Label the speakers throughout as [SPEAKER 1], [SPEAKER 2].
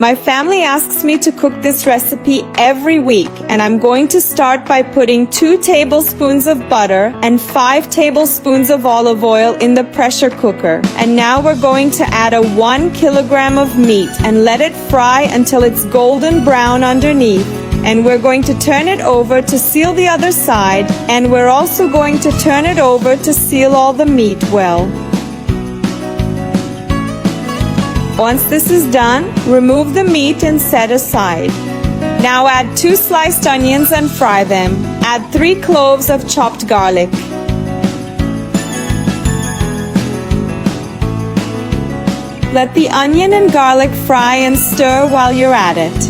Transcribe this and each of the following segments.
[SPEAKER 1] My family asks me to cook this recipe every week, and I'm going to start by putting 2 tablespoons of butter and 5 tablespoons of olive oil in the pressure cooker. And now we're going to add a 1 kilogram of meat and let it fry until it's golden brown underneath. And we're going to turn it over to seal the other side, and we're also going to turn it over to seal all the meat well. Once this is done, remove the meat and set aside. Now add 2 sliced onions and fry them. Add 3 cloves of chopped garlic. Let the onion and garlic fry and stir while you're at it.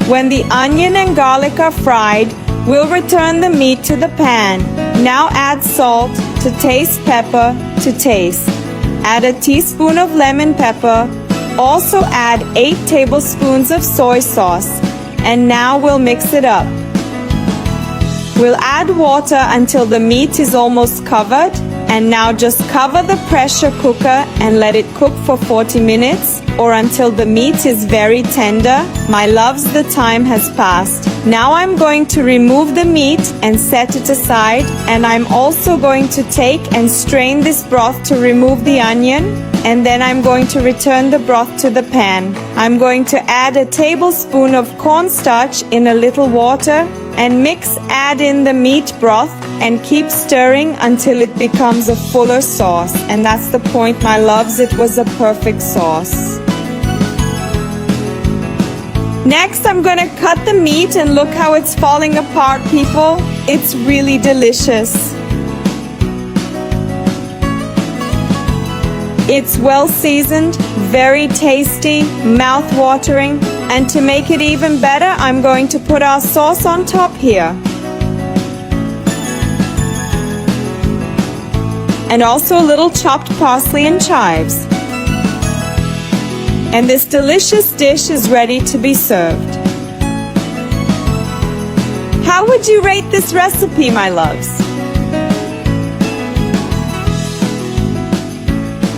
[SPEAKER 1] When the onion and garlic are fried, we'll return the meat to the pan. Now add salt to taste, pepper to taste. Add a teaspoon of lemon pepper. Also add 8 tablespoons of soy sauce. And now we'll mix it up. We'll add water until the meat is almost covered. And now just cover the pressure cooker and let it cook for 40 minutes or until the meat is very tender. My loves, the time has passed. Now I'm going to remove the meat and set it aside, and I'm also going to take and strain this broth to remove the onion, and then I'm going to return the broth to the pan. I'm going to add a tablespoon of cornstarch in a little water and add in the meat broth and keep stirring until it becomes a fuller sauce. And that's the point, my loves, it was a perfect sauce. Next, I'm gonna cut the meat and look how it's falling apart, people. It's really delicious. It's well seasoned, very tasty, mouth-watering, and to make it even better, I'm going to put our sauce on top here. And also a little chopped parsley and chives. And this delicious dish is ready to be served. How would you rate this recipe, my loves?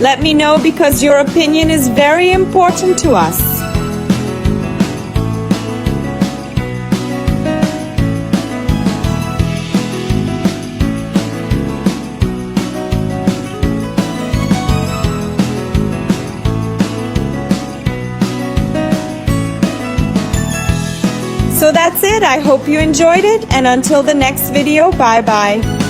[SPEAKER 1] Let me know, because your opinion is very important to us. So that's it. I hope you enjoyed it, and until the next video, bye bye.